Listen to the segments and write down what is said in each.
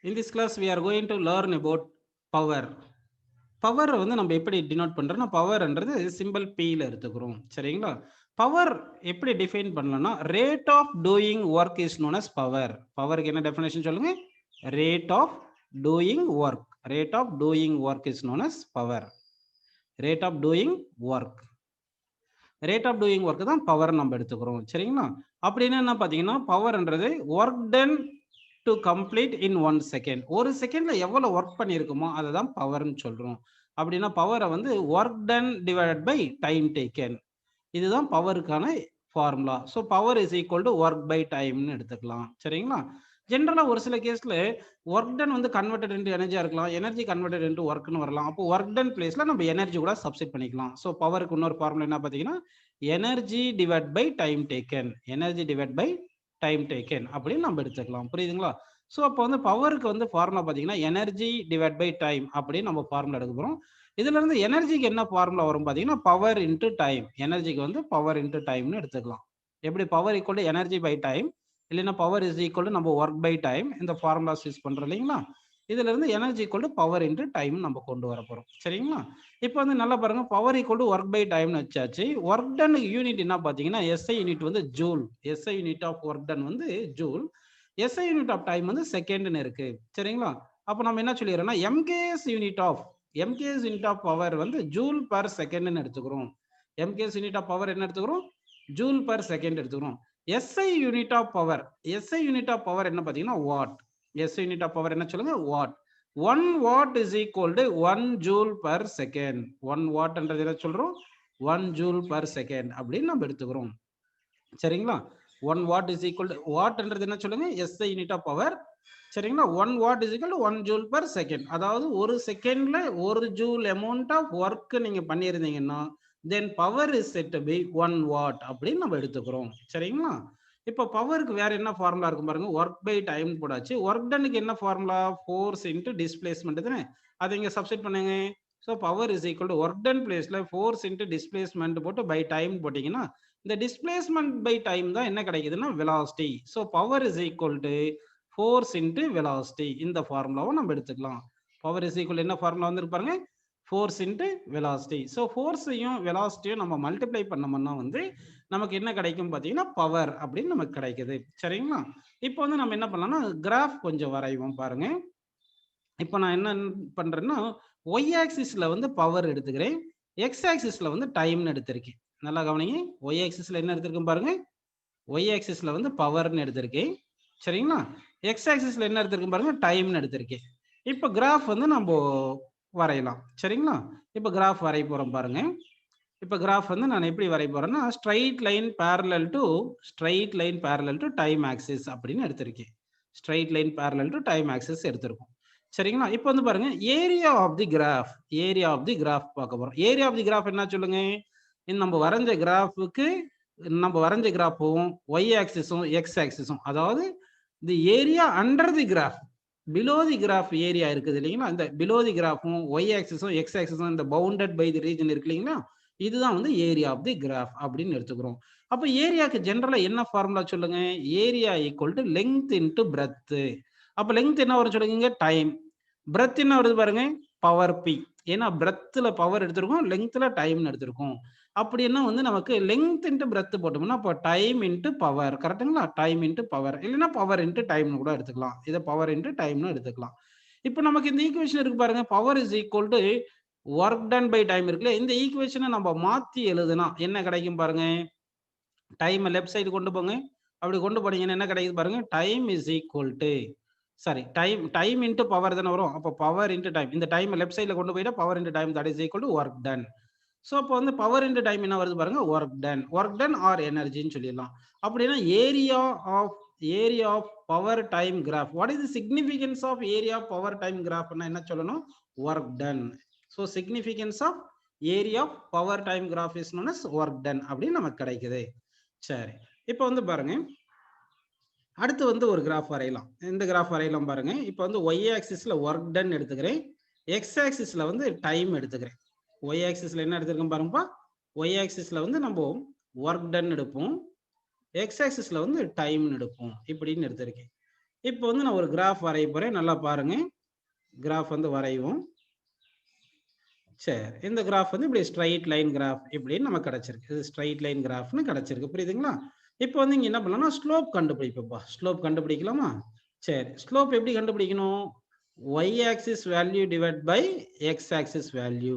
In this class, we are going to learn about power. Power வந்து நம்ம எப்படி denote பண்றோம்னா பவர்ன்றது சிம்பிள் பியில் எடுத்துக்கிறோம் சரிங்களா. பவர் எப்படி டிஃபைன் பண்ணலாம்னா rate of doing work is known as power. பவருக்கு என்ன டெஃபினேஷன் சொல்லுங்க? Rate of doing work. Rate of doing work is known as power. Rate of doing work. Rate of doing work தான் power நம்ம எடுத்துக்கிறோம் சரிங்களா. அப்படின்னு என்ன பார்த்தீங்கன்னா பவர்ன்றது work done to complete in 1 second. ஒரு செகண்ட்ல எவ்வளவு ஒர்க் பண்ணியிருக்குமோ அதை தான் பவர்னு சொல்றோம். அப்படின்னா பவரை வந்து work done divided by time taken. இதுதான் பவருக்கான formula. So power is equal to work by டைம்னு எடுத்துக்கலாம் சரிங்களா. ஜென்ரலாக ஒரு சில கேஸில் ஒர்க் டன் வந்து கன்வெர்டட் இன்டு எனர்ஜியாக இருக்கலாம், எனர்ஜி கன்வெர்டட் இன்டு ஒர்க்னு வரலாம். அப்போ ஒர்க் டன் பிளேஸில் நம்ம எனர்ஜி கூட சப்ஸ்டிட் பண்ணிக்கலாம். ஸோ பவருக்கு இன்னொரு ஃபார்முலா என்ன பார்த்தீங்கன்னா energy divide by time taken. Energy divide by time taken அப்படின்னு நம்ம எடுத்துக்கலாம். புரியுதுங்களா? ஸோ அப்போ வந்து பவருக்கு வந்து ஃபார்முலா பார்த்தீங்கன்னா எனர்ஜி டிவைட் பை டைம் அப்படின்னு நம்ம ஃபார்முலா எடுக்க போகிறோம். இதுல இருந்து எனர்ஜிக்கு என்ன ஃபார்முலா வரும் பார்த்தீங்கன்னா பவர் இன்டு டைம். எனர்ஜிக்கு வந்து பவர் இன்டு டைம்னு எடுத்துக்கலாம். எப்படி power equal to energy by time, இல்லைன்னா பவர் இஸ் ஈக்குவல் டு நம்ம ஒர்க் பை டைம். இந்த ஃபார்முலாஸ் யூஸ் பண்றோம் இல்லைங்களா. இதுல இருந்து energy equal to power into time நம்ம கொண்டு வர போறோம் சரிங்களா. இப்போ வந்து நல்லா பாருங்க, power equal to work by டைம்னு வச்சாச்சு. ஒர்க் டன் யூனிட் என்ன பார்த்தீங்கன்னா எஸ்ஐ யூனிட் வந்து joule. SI unit of work done வந்து joule. SI unit of time வந்து செகண்ட்னு இருக்கு சரிங்களா. அப்போ நம்ம என்ன சொல்லிடுறோம்னா எம்கேஎஸ் யூனிட் ஆஃப் பவர் வந்து ஜூல் பர் செகண்ட் எடுத்துக்கிறோம். எம்கேஎஸ் யூனிட் ஆஃப் பவர் என்ன எடுத்துக்கிறோம்? ஜூல் பர் செகண்ட் எடுத்துக்கிறோம். SI unit of power, SI unit of power என்ன பார்த்தீங்கன்னா watt. SI unit of power என்ன சொல்லுங்க? Watt. 1 watt is equal to 1 joule per second. 1 வாட்ன்றது என்ன சொல்றோம்? 1 ஜூல் பர் செகண்ட் அப்படின்னு நம்ம எடுத்துக்கிறோம் சரிங்களா. 1 வாட் இஸ் ஈக்குவல் டு வாட்ன்றது என்ன சொல்லுங்க? எஸ்ஐ யூனிட் ஆஃப் பவர் சரிங்களா. 1 watt is equal to 1 joule per second. அதாவது ஒரு செகண்ட்ல 1 ஜூல் அமௌண்ட் ஆஃப் ஒர்க் நீங்க பண்ணியிருந்தீங்கன்னா then power is set to be 1 watt அப்படின்னு நம்ம எடுத்துக்கிறோம் சரிங்களா. இப்போ பவருக்கு வேற என்ன ஃபார்முலா இருக்கும் பாருங்க. ஒர்க் பை டைம் போடாச்சு. ஒர்க் டனுக்கு என்ன ஃபார்முலா? ஃபோர்ஸ் இன்டு டிஸ்பிளேஸ்மெண்ட் தானே. அதை இங்க சப்ஸ்டிட் பண்ணுங்க. So power is equal to work ton பிளேஸ்ல ஃபோர்ஸ் இன்டு டிஸ்பிளேஸ்மெண்ட் போட்டு பை டைம் போட்டீங்கன்னா இந்த டிஸ்பிளேஸ்மெண்ட் பை டைம் தான் என்ன கிடைக்குதுன்னா velocity. So power is equal to force into velocity. இந்த ஃபார்முலாவை நம்ம எடுத்துக்கலாம். பவர் இஸ் ஈக்குவல் என்ன ஃபார்முலா வந்து பாருங்க? Force into velocity. ஸோ ஃபோர்ஸையும் வெலாசிட்டியும் நம்ம மல்டிப்ளை பண்ணோம்னா வந்து நமக்கு என்ன கிடைக்கும் பார்த்தீங்கன்னா பவர் அப்படின்னு நமக்கு கிடைக்குது சரிங்களா. இப்போ வந்து நம்ம என்ன பண்ணலாம்னா கிராஃப் கொஞ்சம் வரைவோம் பாருங்க. இப்போ நான் என்ன பண்றேன்னா ஒய் ஆக்சிஸ்ல வந்து பவர் எடுத்துக்கிறேன், எக்ஸ் ஆக்சிஸ்ல வந்து டைம்னு எடுத்திருக்கேன். நல்லா கவனிங்க. ஒய் ஆக்சிஸ்ல என்ன எடுத்திருக்கேன் பாருங்க. ஒய் ஆக்சிஸ்ல வந்து பவர்னு எடுத்திருக்கேன் சரிங்களா. எக்ஸ் ஆக்சிஸ்ல என்ன எடுத்திருக்கேன் பாருங்க? டைம்னு எடுத்திருக்கேன். இப்போ கிராஃப் வந்து நம்ம வரையலாம் சரிங்களா. இப்போ கிராஃப் வரைய போறோம் பாருங்க. இப்போ கிராஃப் வந்து நான் எப்படி வரைய போறேன்னா straight line parallel to time axis அப்படின்னு எடுத்திருக்கேன். Straight line parallel to time axis எடுத்திருக்கோம் சரிங்களா. இப்போ வந்து பாருங்க area of the graph. Area of the graph பார்க்க போறோம். ஏரியா ஆஃப் தி கிராஃப் என்ன சொல்லுங்க? நம்ம வரைஞ்ச கிராஃபுக்கு நம்ம வரைஞ்ச கிராஃபும் ஒய் ஆக்சிஸும் எக்ஸ் ஆக்சிஸும், அதாவது the area under the graph, below the graph area இருக்குது இல்லைங்களா. இந்த பிலோ தி கிராஃபும் ஒய் ஆக்சிஸும் எக்ஸ் ஆக்சிஸும் இந்த பவுண்டட் பை தி ரீஜன் இருக்கு இல்லைங்களா. இதுதான் வந்து ஏரியா ஆஃப் தி கிராஃப் அப்படின்னு எடுத்துக்கிறோம். அப்போ ஏரியாக்கு ஜென்ரலா என்ன ஃபார்முலா சொல்லுங்க? Area equal to length into breadth. அப்போ லெங்த் என்ன வரும் சொல்லுங்க? டைம். பிரெத் என்ன வருது பாருங்க? Power P. ஏன்னா பிரெத்ல பவர் எடுத்திருக்கோம், லெங்த்ல டைம்னு எடுத்திருக்கோம். அப்படின்னா வந்து நமக்கு லெங்த் இன்ட்டு பிரெத் போட்டோம்னா அப்போ டைம் இன்ட்டு பவர். கரெக்டுங்களா? டைம் இன்ட்டு பவர், இல்லைன்னா பவர் இன்ட்டு டைம்னு கூட எடுத்துக்கலாம். இதை பவர் இன்ட்டு டைம்னு எடுத்துக்கலாம். இப்போ நமக்கு இந்த ஈக்குவேஷன் இருக்கு பாருங்க. Power is equal to work done by time இருக்குல்ல. இந்த ஈக்குவேஷனை நம்ம மாத்தி எழுதுனா என்ன கிடைக்கும் பாருங்க? டைம் லெஃப்ட் சைடு கொண்டு போங்க. அப்படி கொண்டு போனீங்கன்னா என்ன கிடைக்குது பாருங்க? Time is equal to time into power தானே வரும். அப்போ பவர் இன்ட்டு டைம். இந்த டைம் லெஃப்ட் சைடில் கொண்டு போயிட்டா power into time that is equal to work done. So அப்போ வந்து பவர் இன்டு டைம் என்ன வருது பாருங்க? ஒர்க் டன் ஆர் எனர்ஜின்னு சொல்லிடலாம். அப்படின்னா area of power time graph. What is the significance of area of power time கிராஃப்னா என்ன சொல்லணும்? Work done. So significance of area of power time graph is known as work done அப்படின்னு நமக்கு கிடைக்குது. சரி, இப்போ வந்து பாருங்க அடுத்து வந்து ஒரு கிராஃப் வரையலாம். இந்த கிராஃப் வரையலாம் பாருங்க. இப்போ வந்து ஒய் ஆக்சிஸ்ல ஒர்க் டன் எடுத்துக்கிறேன், எக்ஸ் ஆக்சிஸ்ல வந்து டைம் எடுத்துக்கிறேன். ஒய் ஆக்சிஸ்ல என்ன எடுத்திருக்கோம் பாருங்கப்பா? ஒய் ஆக்சிஸ்ல வந்து நம்ம ஒர்க் டன் எடுப்போம், எக்ஸ் ஆக்சிஸ்ல வந்து டைம் எடுப்போம் இப்படின்னு எடுத்திருக்கேன். இப்போ வந்து நான் ஒரு கிராஃப் வரைய போறேன், நல்லா பாருங்க. கிராஃப் வந்து வரைவோம். சரி, இந்த கிராஃப் வந்து இப்படி ஸ்ட்ரைட் லைன் கிராஃப் இப்படின்னு நமக்கு கிடைச்சிருக்கு. இது ஸ்ட்ரைட் லைன் கிராஃப்னு கிடைச்சிருக்கு, புரியுதுங்களா? இப்போ வந்து இங்க என்ன பண்ணலாம்னா ஸ்லோப் கண்டுபிடிப்போம்ப்பா. ஸ்லோப் கண்டுபிடிக்கலாமா? சரி, ஸ்லோப் எப்படி கண்டுபிடிக்கணும்? y axis value divide by x axis value.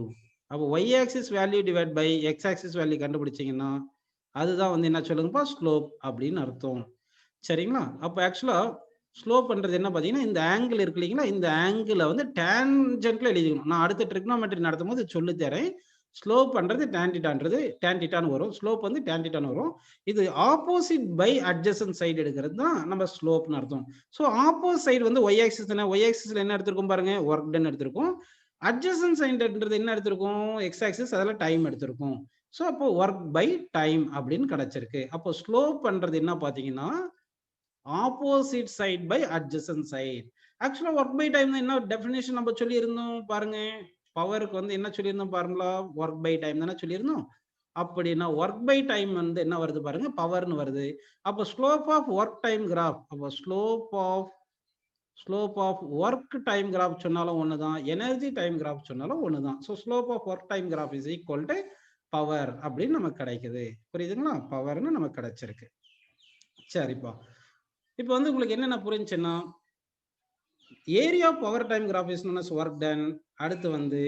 அப்போ y axis value divide by x axis value கண்டுபிடிச்சீங்கன்னா அதுதான் வந்து என்ன சொல்லுங்கப்பா, ஸ்லோப் அப்படின்னு அர்த்தம். சரிங்களா? அப்போ ஆக்சுவலா ஸ்லோப் பண்றது என்ன பார்த்தீங்கன்னா, இந்த ஆங்கிள் இருக்கு இல்லைங்களா? இந்த ஆங்கிள வந்து டான்ஜென்ட்ல எழுதிக்கணும். நான் அடுத்த ட்ரிக்னோமெட்ரி நடத்தும்போது சொல்லி தரேன். ஸ்லோப் பண்றது டான் தீட்டான்றது டான் தீட்டான்னு வரும். ஸ்லோப் வந்து டான் தீட்டான்னு வரும். இது ஆப்போசிட் பை அட்ஜசன்ட் சைடு எடுக்கிறது தான் நம்ம ஸ்லோப்னு அர்த்தம். ஸோ ஆப்போசிட் சைடு வந்து ஒய் ஆக்சிஸ் தானே. ஒய் ஆக்சிஸ்ல என்ன எடுத்திருக்கோம் பாருங்க, ஒர்க் டன் எடுத்திருக்கோம். அட்ஜசன்ட் சைடுன்றது என்ன எடுத்திருக்கோம், எக்ஸ் ஆக்சிஸ், அதில் டைம் எடுத்திருக்கோம். ஸோ அப்போ ஒர்க் பை டைம் அப்படின்னு கிடைச்சிருக்கு. அப்போ ஸ்லோப் பண்றது என்ன பார்த்தீங்கன்னா, opposite side by adjacent side. ஆக்சுவலா ஒர்க் பை டைம் என்ன டெஃபினேஷன் நம்ம சொல்லியிருந்தோம் பாருங்க. பவருக்கு வந்து என்ன சொல்லியிருந்தோம் பாருங்களா, ஒர்க் பை டைம் தானே சொல்லியிருந்தோம். அப்படின்னா ஒர்க் பை டைம் வந்து என்ன வருது பாருங்க, பவர்னு வருது. அப்போ slope of work time graph, அப்போ slope of work time graph சொன்னாலும் ஒண்ணுதான், எனர்ஜி டைம் கிராஃப் சொன்னாலும் ஒண்ணுதான். So slope of work time graph is equal to power அப்படின்னு நமக்கு கிடைக்குது, புரியுதுங்களா? பவர்னு நமக்கு கிடைச்சிருக்கு. சரிப்பா, இப்போ வந்து உங்களுக்கு என்னென்ன புரிஞ்சுன்னா, area of power time graph is known as work done. அடுத்து வந்து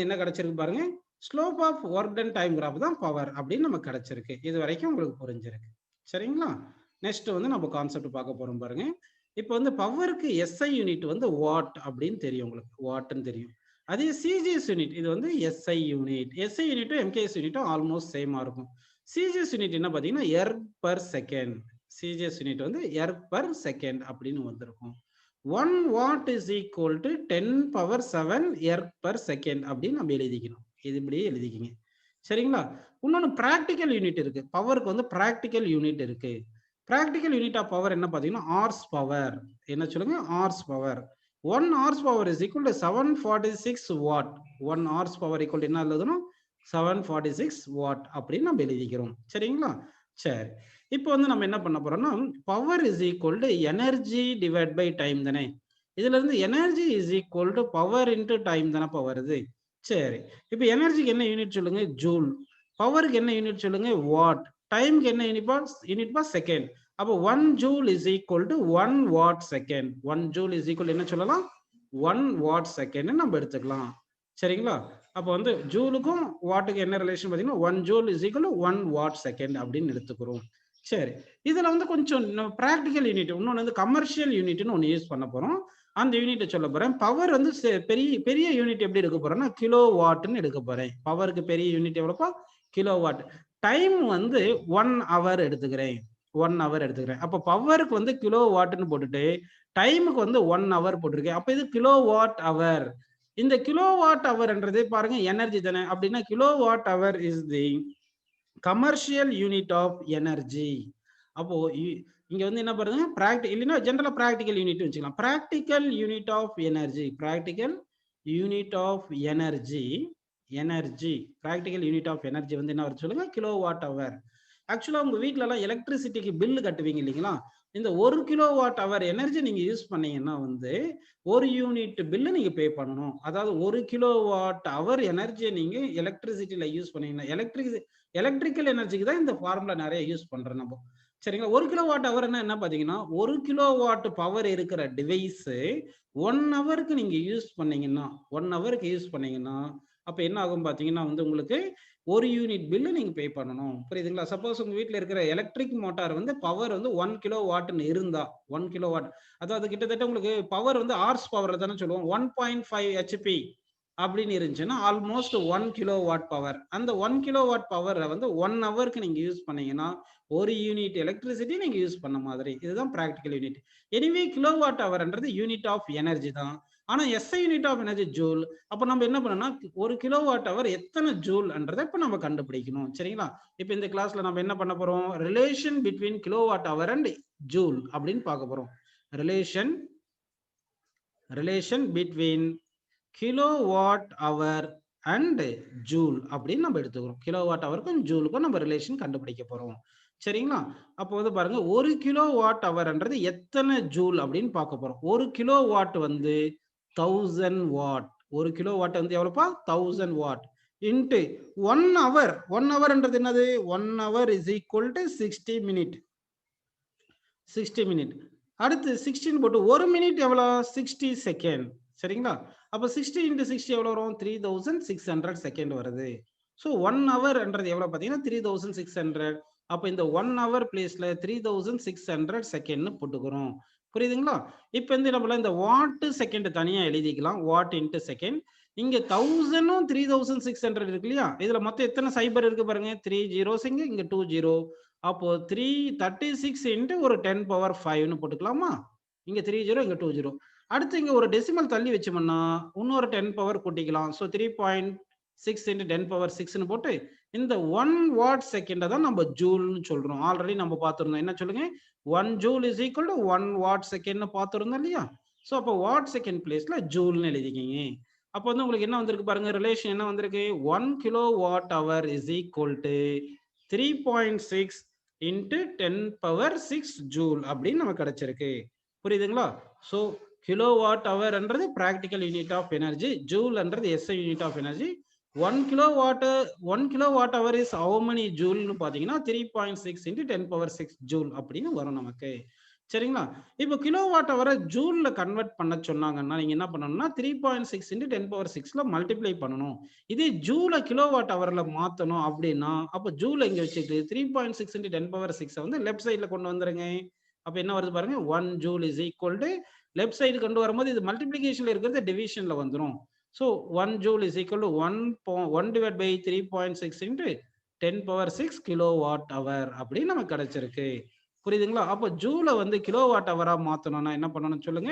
என்ன கிடைச்சிருக்கு பாருங்க, slope of work done time graph தான் பவர் அப்படின்னு நமக்கு கிடைச்சிருக்கு. இது வரைக்கும் உங்களுக்கு புரிஞ்சிருக்கு, சரிங்களா? நெக்ஸ்ட் வந்து நம்ம கான்செப்ட் பார்க்க போறோம் பாருங்க. இப்போ வந்து பவருக்கு எஸ்ஐ யூனிட் வந்து வாட் அப்படின்னு தெரியும் உங்களுக்கு, வாட்னு தெரியும். அதே சிஜிஎஸ் யூனிட் இது வந்து எஸ்ஐ யூனிட். எஸ்ஐ யூனிட்டும் எம்கேஎஸ் யூனிட்டும் ஆல்மோஸ்ட் சேமா இருக்கும். சிஜிஎஸ் யூனிட் என்ன பார்த்தீங்கன்னா erg per second. CGS unit வந்து எர்க் பர் செகண்ட் அப்படின்னு வந்திருக்கும். 1 watt is equal to 10 power 7 எர்க் per second அப்படின்னு நம்ம எழுதிக்கணும். இது இப்படியே எழுதிக்கிங்க, சரிங்களா? இன்னொன்று ப்ராக்டிக்கல் யூனிட் இருக்கு. பவருக்கு வந்து ப்ராக்டிக்கல் யூனிட் இருக்கு. ப்ராக்டிக்கல் யூனிட் ஆஃப் பவர் என்ன பார்த்தீங்கன்னா ஹார்ஸ் பவர். என்ன சொல்லுங்க, horse power. 1 horse power is equal to 746 what. 1 horse power equal என்ன எழுதணும், 746 வாட் அப்படின்னு நம்ம எழுதிக்கிறோம், சரிங்களா? சரி, இப்போ வந்து நம்ம என்ன பண்ண போறோம்னா, power is equal to energy divide by time தானே. இதுல இருந்து energy is equal to power into time தானப்பா வருது. சரி, இப்போ எனர்ஜிக்கு என்ன யூனிட் சொல்லுங்க, ஜூல். பவருக்கு என்ன யூனிட் சொல்லுங்க, வாட். டைமுக்கு என்ன யூனிட் பா செகண்ட். அப்போ 1 joule is equal to 1 watt second. 1 joule is equal என்ன சொல்லலாம், 1 வாட் செகண்ட் நம்ம எடுத்துக்கலாம், சரிங்களா? அப்போ வந்து ஜூலுக்கும் வாட்டுக்கு என்ன ரிலேஷன் பார்த்தீங்கன்னா 1 joule is equal to 1 watt second அப்படின்னு எடுத்துக்கிறோம். சரி, இதுல வந்து கொஞ்சம் ப்ராக்டிக்கல் யூனிட், இன்னொன்று வந்து கமர்ஷியல் யூனிட்னு ஒன்று யூஸ் பண்ண போறோம். அந்த யூனிட்டை சொல்ல போறேன். பவர் வந்து பெரிய பெரிய யூனிட் எப்படி எடுக்க போறேன்னா கிலோ வாட்னு எடுக்க போறேன். பவருக்கு பெரிய யூனிட் எவ்வளோப்பா, கிலோ வாட். டைம் வந்து 1 ஹவர் எடுத்துக்கிறேன், 1 ஹவர் எடுத்துக்கிறேன். அப்போ பவருக்கு வந்து கிலோ வாட்னு போட்டுட்டு டைமுக்கு வந்து 1 ஹவர் போட்டிருக்கேன். அப்போ இது கிலோ வாட் ஹவர். இந்த கிலோ வாட் ஹவர்ன்றது பாருங்க எனர்ஜி தானே. அப்படின்னா kilo watt hour is the commercial unit of energy. அப்போ இங்க வந்து என்ன பாருங்க, இல்லைன்னா ஜெனரலா ப்ராக்டிக்கல் யூனிட் வச்சுக்கலாம். Practical unit of energy, practical unit of energy, practical unit of energy வந்து என்ன வருது சொல்லுங்க, கிலோ வாட் ஹவர். ஆக்சுவலா உங்க வீட்ல எல்லாம் எலக்ட்ரிசிட்டிக்கு பில்லு கட்டுவீங்க இல்லைங்களா, இந்த 1 கிலோ வாட் ஹவர் எனர்ஜி நீங்க யூஸ் பண்ணீங்கன்னா வந்து 1 யூனிட் பில்லு நீங்க பே பண்ணணும். அதாவது 1 கிலோ வாட் ஹவர் எனர்ஜியை நீங்க எலக்ட்ரிசிட்டியில யூஸ் பண்ணீங்கன்னா, எலக்ட்ரிக்கல் எனர்ஜிக்கு தான் இந்த ஃபார்முலா நிறைய யூஸ் பண்றோம் நம்ம, சரிங்களா? 1 கிலோ வாட் ஹவர் என்ன பாத்தீங்கன்னா 1 கிலோ வாட் பவர் இருக்கிற டிவைஸ் 1 ஹவருக்கு நீங்க யூஸ் பண்ணீங்கன்னா, 1 ஹவருக்கு யூஸ் பண்ணீங்கன்னா அப்ப என்ன ஆகும் பாத்தீங்கன்னா வந்து உங்களுக்கு 1 யூனிட் பில்லு நீங்க பே பண்ணணும், புரியுதுங்களா? சப்போஸ் உங்க வீட்டுல இருக்கிற எலக்ட்ரிக் மோட்டார் வந்து பவர் வந்து 1 கிலோ வாட்னு இருந்தா, 1 கிலோ வாட் அதாவது கிட்டத்தட்ட உங்களுக்கு பவர் வந்து ஹார்ஸ் பவர்ல தானே சொல்லுவோம், 1.5 ஹெச்பி அப்படின்னு இருந்துச்சுன்னா ஆல்மோஸ்ட் 1 கிலோ வாட் பவர். அந்த 1 கிலோ வாட் பவரை வந்து 1 ஹவருக்கு நீங்க யூஸ் பண்ணீங்கன்னா 1 யூனிட் எலக்ட்ரிசிட்டி நீங்க யூஸ் பண்ண மாதிரி. இதுதான் practical unit. Anyway kilo what ஹவர்ன்றது யூனிட் ஆஃப் எனர்ஜி தான். ஆனா SI unit of energy joule. அப்ப நம்ம என்ன பண்ணோம்னா 1 கிலோ வாட் ஹவர் எத்தனை ஜூல்ன்றதை இப்ப நம்ம கண்டுபிடிக்கணும், சரிங்களா? இப்ப இந்த கிளாஸ்ல நம்ம என்ன பண்ண போறோம், relation between kilo watt hour and joule அப்படின்னு பார்க்க போறோம். Relation between kilo watt hour and joule அப்படின்னு நம்ம எடுத்துக்கிறோம். கிலோ வாட் ஹவருக்கும் ஜூலுக்கும் நம்ம ரிலேஷன் கண்டுபிடிக்க போறோம், சரிங்களா? அப்போ வந்து பாருங்க 1 கிலோ வாட் ஹவர்ன்றது எத்தனை ஜூல் அப்படின்னு பார்க்க போறோம். 1 கிலோ வாட் வந்து 1000 வாட். 1 கிலோ வாட் வந்து எவ்வளோப்பா? 1000 வாட். Into 1 hour. 1 ஹவர்ன்றது என்னது? 1 hour is equal to 60 minute. 60 minute. அடுத்து 16 போட்டு 1 மினிட் எவ்வளோ? 60 செகண்ட். சரிங்களா? அப்போ 60 இன்டு 60 எவ்வளோ வரும்? 3600 செகண்ட் வருது. ஸோ 1 ஹவர்ன்றது எவ்வளோ பார்த்தீங்கன்னா 3600. அப்போ இந்த 1 ஹவர் பிளேஸ்ல 3600 செகண்ட்னு போட்டுக்கிறோம். புரியுதுங்களா? இப்போ வந்து நம்மள இந்த வாட் செகண்ட் தனியா எழுதிக்கலாம். What into second. இங்க 1000ம் 3600 இருக்கு இல்லையா? இதுல மொத்தம் எத்தனை சைபர் இருக்கு பாருங்க. 3 ஜீரோஸ் இங்க 2 ஜீரோ. அப்போ 336 இன்டு ஒரு 10 பவர் 5ன்னு போட்டுக்கலாமா? இங்க 3 ஜீரோ இங்க 2 ஜீரோ. அடுத்து இங்க ஒரு டெசிமல் தள்ளி வச்சோம்னா இன்னொரு 10 பவர் கூட்டிக்கலாம். ஸோ 3.6 இன்டு 10 பவர் 6ன்னு போட்டு இந்த 1 வாட் செகண்ட தான் நம்ம ஜூல்னு சொல்றோம். ஆல்ரெடி நம்ம பார்த்திருந்தோம். என்ன சொல்லுங்க? 1 joule is equal to 1 watt செகண்ட்னு பார்த்திருந்தோம் இல்லையா? ஸோ அப்போ வாட் செகண்ட் பிளேஸ்ல ஜூல்னு எழுதிக்கிங்க. அப்போ வந்து உங்களுக்கு என்ன வந்திருக்கு பாருங்க. ரிலேஷன் என்ன வந்திருக்கு? 1 kilo what hour is equal to 3.6 into 10 power 6 joule அப்படின்னு நமக்கு கிடைச்சிருக்கு. புரியுதுங்களா? ஸோ கிலோ வாட் ஹவர்ன்றது பிராக்டிக்கல் யூனிட் ஆஃப் எனர்ஜி. ஜூல்ன்றது SI unit of energy. 1 kilo what hour is how many ஜூல்னு பார்த்தீங்கன்னா 3.6 இன்டு 10 பவர் 6 ஜூல் அப்படின்னு வரும் நமக்கு. சரிங்களா? இப்போ கிலோ வாட் ஹவரை ஜூல்ல கன்வெர்ட் பண்ண சொன்னாங்கன்னா நீங்க என்ன பண்ணணும்னா 3.6 இன்டு 10 பவர் 6ல மல்டிப்ளை பண்ணணும். இதே ஜூலை கிலோ வாட் ஹவர்ல மாத்தணும் அப்படின்னா அப்போ ஜூலை இங்க வச்சுட்டு 3.6 இன்டு 10 பவர் 6 வந்து லெஃப்ட் சைட்ல கொண்டு வந்துருங்க. அப்ப என்ன வருது பாருங்க. 1 joule is equal to left side கொண்டு வரும்போது இது மல்டிப்ளிகேஷன்ல இருக்கிறது டிவிஷன்ல வந்துரும். So 1 joule is equal to 1 divide by 3.6 into 10 power 6 kilo watt hour அப்படின்னு நமக்கு கிடைச்சிருக்கு. புரியுதுங்களா? அப்போ ஜூலை வந்து கிலோ வாட் ஹவரா மாத்தணும்னா என்ன பண்ணணும் சொல்லுங்க.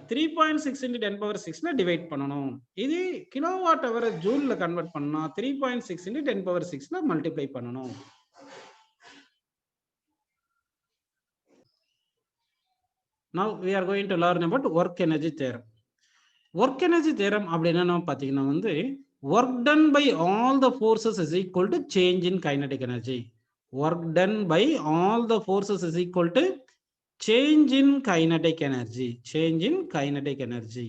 3.6 இன்டு 10 பவர் 6ல டிவைட் பண்ணணும். இது கிலோ வாட் ஹவரை ஜூல்ல கன்வெர்ட் பண்ணா 3.6 இன்டு 10 பவர் 6ல மல்டிப்ளை பண்ணணும். Now we are going to learn about work energy theorem. Work energy theorem அப்படின்னா பார்த்தீங்கன்னா வந்து work done by all the forces is equal to change in kinetic energy. Work done by all the forces is equal to change in kinetic energy. Change in kinetic energy.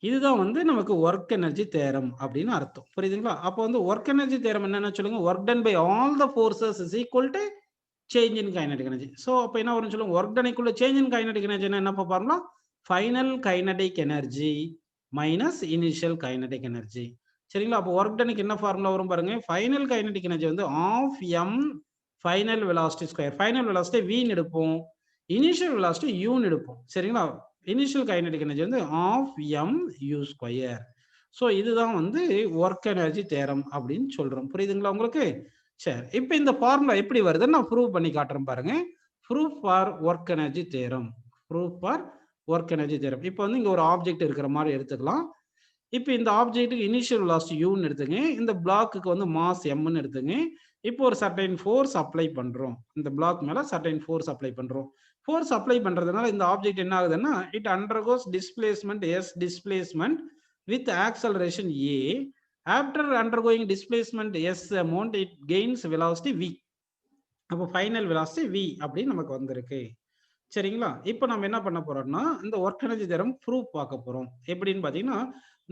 இதுதான் வந்து நமக்கு work energy theorem அப்படின்னு அர்த்தம். புரியுதுங்களா? அப்போ வந்து work energy theorem என்னன்னு சொல்லுங்க. Work done by all the forces is equal to change in kinetic energy. So அப்போ என்ன வரும்னு சொல்லுங்க. ஒர்க் டனுக்குள்ள சேஞ்ச் இன் கைனடிக் எனர்ஜி என்ன பார்ப்போம்னா final kinetic energy minus initial kinetic energy. சரிங்களா? அப்போ ஒர்க் டனுக்கு என்ன ஃபார்முலா வரும் பாருங்க. ஃபைனல் கைனடிக் எனர்ஜி வந்து half m final velocity square. Final velocity வின்னு எடுப்போம். இனிஷியல் வெலாசிட்டி யூன்னு எடுப்போம். சரிங்களா? இனிஷியல் கைனடிக் எனர்ஜி வந்து half m u square. So இதுதான் வந்து ஒர்க் எனர்ஜி தேரம் அப்படின்னு சொல்றோம். புரியுதுங்களா உங்களுக்கு? சரி, இப்போ இந்த ஃபார்முலா எப்படி வருதுன்னு நான் ப்ரூவ் பண்ணி காட்டுறேன் பாருங்க. Proof for work energy theorem. Proof for work energy theorem. இப்போ வந்து இங்க ஒரு ஆப்ஜெக்ட் இருக்கிற மாதிரி எடுத்துக்கலாம். இப்போ இந்த ஆப்ஜெக்ட்டுக்கு இனிஷியல் வெலாசிட்டி யூன்னு எடுத்துங்க. இந்த பிளாக்குக்கு வந்து மாஸ் எம்னு எடுத்துங்க. இப்போ ஒரு சர்டைன் ஃபோர்ஸ் அப்ளை பண்றோம். இந்த பிளாக் மேல சர்டைன் ஃபோர்ஸ் அப்ளை பண்றோம். ஃபோர்ஸ் அப்ளை பண்றதுனால இந்த ஆப்ஜெக்ட் என்ன ஆகுதுன்னா it undergoes displacement S displacement with acceleration A. After undergoing displacement S amount it gains velocity V. அப்போ ஃபைனல் வெலாசிட்டி வி அப்படின்னு நமக்கு வந்திருக்கு. சரிங்களா? இப்போ நம்ம என்ன பண்ண போறோம்னா இந்த ஒர்க் எனர்ஜி தேரம் ப்ரூஃப் பார்க்க போறோம். எப்படின்னு பாத்தீங்கன்னா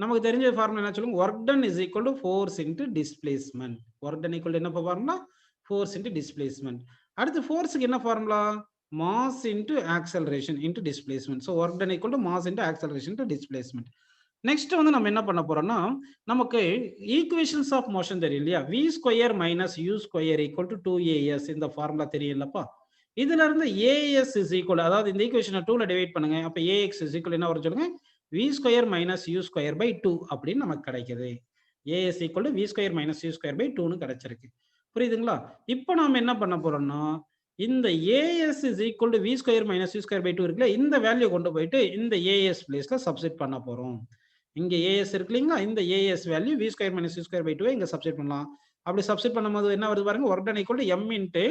நமக்கு தெரிஞ்ச ஃபார்முலா என்ன சொல்லுங்க. Work done is equal to force into displacement. Work done equal என்ன ஃபார்முலா? Force into displacement. அடுத்து ஃபோர்ஸுக்கு என்ன formula? Mass into acceleration into displacement. So work done equal to mass into acceleration into displacement. Next வந்து நம்ம என்ன பண்ண போறோம்னா நமக்கு equations of motion தெரியும் இல்லையா? V square minus you square equal to 2as. இந்த ஃபார்முலா தெரியும் இல்லப்பா? இதுல இருந்து ஏஎஸ் இஸ் ஈக்குவல், அதாவது இந்த ஈக்குவேஷனை 2ல டிவைட் பண்ணுங்க. அப்ப ஏஎக்ஸ் இஸ் ஈக்குவல் என்ன வரும் சொல்லுங்க. V square minus you square by 2 அப்படின்னு நமக்கு கிடைக்குது. A s equal to v square minus you square by 2ன்னு கிடைச்சிருக்கு. புரியுதுங்களா? இப்போ நாம என்ன பண்ண போறோம்னா இந்த a s is equal to v square minus you square by 2 இருக்குல்ல, இந்த வேல்யூ கொண்டு போயிட்டு இந்த ஏஎஸ் பிளேஸ்ல சப்ஸ்டிட் பண்ண போறோம். இங்க ஏஎஸ் இருக்கு இல்லைங்களா? இந்த AS value V square minus you square by 2 இங்க சப்ஸ்டிட் பண்ணலாம். அப்படி சப்ஸ்டிட் பண்ணும்போது என்ன வருது பாருங்க. Work done equal to M into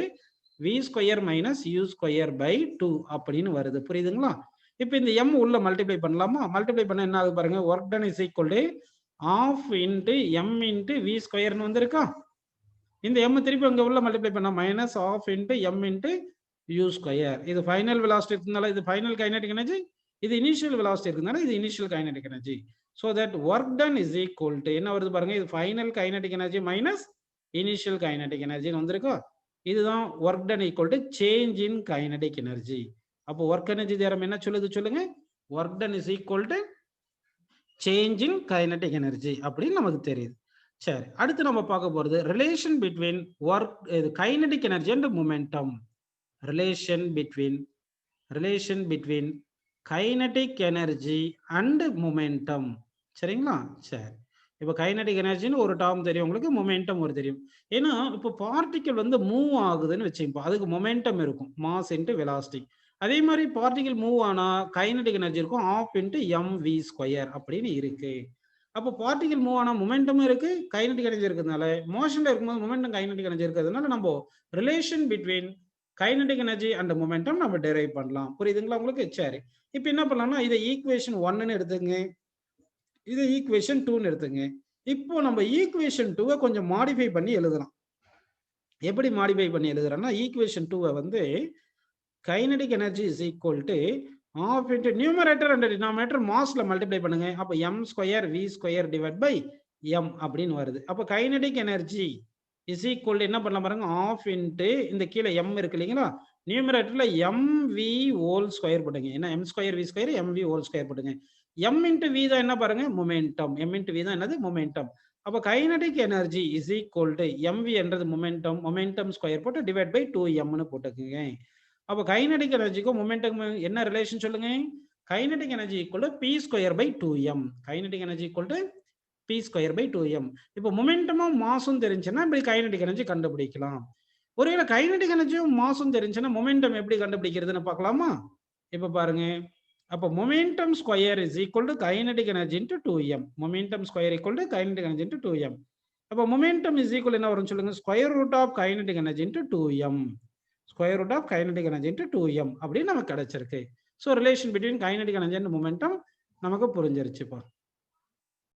V square minus you square by 2 அப்படின்னு வருது. புரியுதுங்களா? இப்போ இந்த எம் உள்ள மல்டிப்ளை பண்ணலாமா? மல்டிப்ளை பண்ண என்ன ஆகுது பாருங்க. Work done is equal to half into m into v ஸ்கொயர்னு வந்திருக்கா? இந்த m திருப்பி அங்க உள்ள மல்டிப்ளை பண்ணா minus half into m into u square. இது ஃபைனல் வெலாசிட்டி இருக்கிறதுனால இது ஃபைனல் கைனடிக் எனர்ஜி, இது இனிஷியல் வெலாசிட்டி இருக்கிறதுனால இது initial kinetic energy. So that work done is equal to என்ன வருது பாருங்க, இது final kinetic energy minus initial kinetic எனர்ஜின்னு வந்திருக்கா. இதுதான் work done equal to change in kinetic energy. அப்போ ஒர்க் எனர்ஜி தியரம் என்ன சொல்லுது சொல்லுங்க, work done is equal to change in kinetic energy அப்படின்னு நமக்கு தெரியுது. சரி, அடுத்து நம்ம பார்க்க போறது relation between work kinetic energy and momentum. Relation between kinetic energy and momentum. சரிங்களா? சரி, இப்போ கைனடிக் எனர்ஜின்னு ஒரு டேர்ம் தெரியும் உங்களுக்கு, மொமெண்டம் ஒரு தெரியும். ஏன்னா இப்போ பார்ட்டிகல் வந்து மூவ் ஆகுதுன்னு வச்சுப்போம், அதுக்கு மொமெண்டம் இருக்கும், மாஸ் இன்ட்டு வெலாசிட்டி. அதே மாதிரி பார்ட்டிகல் மூவ் ஆனா கைனடிக் எனர்ஜி இருக்கும், of into M V square அப்படின்னு இருக்கு. அப்போ பார்ட்டிகல் மூவ் ஆனா மொமெண்டமும் இருக்கு, கைனடிக் எனர்ஜி இருக்கிறதுனால மோஷன்ல இருக்கும்போது மொமெண்டம் கைனடிக் எனர்ஜி இருக்கிறதுனால நம்ம relation between kinetic energy and momentum நம்ம டெரைவ் பண்ணலாம். புரியுதுங்களா உங்களுக்கு? சரி, இப்போ என்ன பண்ணலாம்னா இதை ஈக்குவேஷன் 1ன்னு எடுத்துங்க, இது ஈக்குவேஷன் 2ன்னு எடுத்துங்க. இப்போ நம்ம ஈக்குவேஷன் 2வை கொஞ்சம் மாடிஃபை பண்ணி எழுதலாம். எப்படி மாடிஃபை பண்ணி எழுதுறோம்னா ஈக்குவேஷன் 2வை வந்து kinetic energy is equal to half into numerator and denominator மாஸ்ல மல்டிப்ளை பண்ணுங்க. அப்போ m square we square divide by m அப்படின்னு வருது. அப்போ கைனடிக் எனர்ஜி இஸ் ஈக்குவல் என்ன பண்ணலாம் பாருங்க, ஆஃப் இன்ட்டு இந்த கீழே எம் இருக்கு இல்லைங்களா, நியூமரேட்டர்ல எம் வி ஹோல் ஸ்கொயர் போட்டுங்க. ஏன்னா M square we square M V whole square போட்டுங்க. எம் இன்ட்டு வி தான் என்ன பாருங்க, மொமெண்டம். எம் இன்ட்டு வி தான் என்னது, மொமெண்டம். அப்போ kinetic energy is equal to m v என்றது மொமெண்டம், மொமெண்டம் ஸ்கொயர் போட்டு டிவைட் பை 2mன்னு போட்டுக்குங்க. அப்போ கைனடிக் எனர்ஜிக்கும் மொமெண்டம் என்ன ரிலேஷன் சொல்லுங்க, kinetic energy equal to p square by 2m. Kinetic energy equal to p square by 2m. இப்போ மொமெண்டமும் மாசும் தெரிஞ்சுன்னா இப்படி கைனடிக் எனர்ஜி கண்டுபிடிக்கலாம். ஒருவேளை கைனடிக் எனர்ஜியும் மாசும் தெரிஞ்சுன்னா மொமெண்டம் எப்படி கண்டுபிடிக்கிறதுன்னு பார்க்கலாமா? இப்போ பாருங்க, அப்போ momentum square is equal to kinetic energy into 2m. Momentum square equal to kinetic energy into 2m. அப்போ மொமெண்டம் இஸ் ஈக்குவல் என்ன வரும் சொல்லுங்க, square root of kinetic energy into 2m. Square root of kinetic energy into 2m அப்படின்னு நமக்கு கிடைச்சிருக்கு. So relation between kinetic energy and momentum நமக்கு புரிஞ்சிருச்சுப்பா.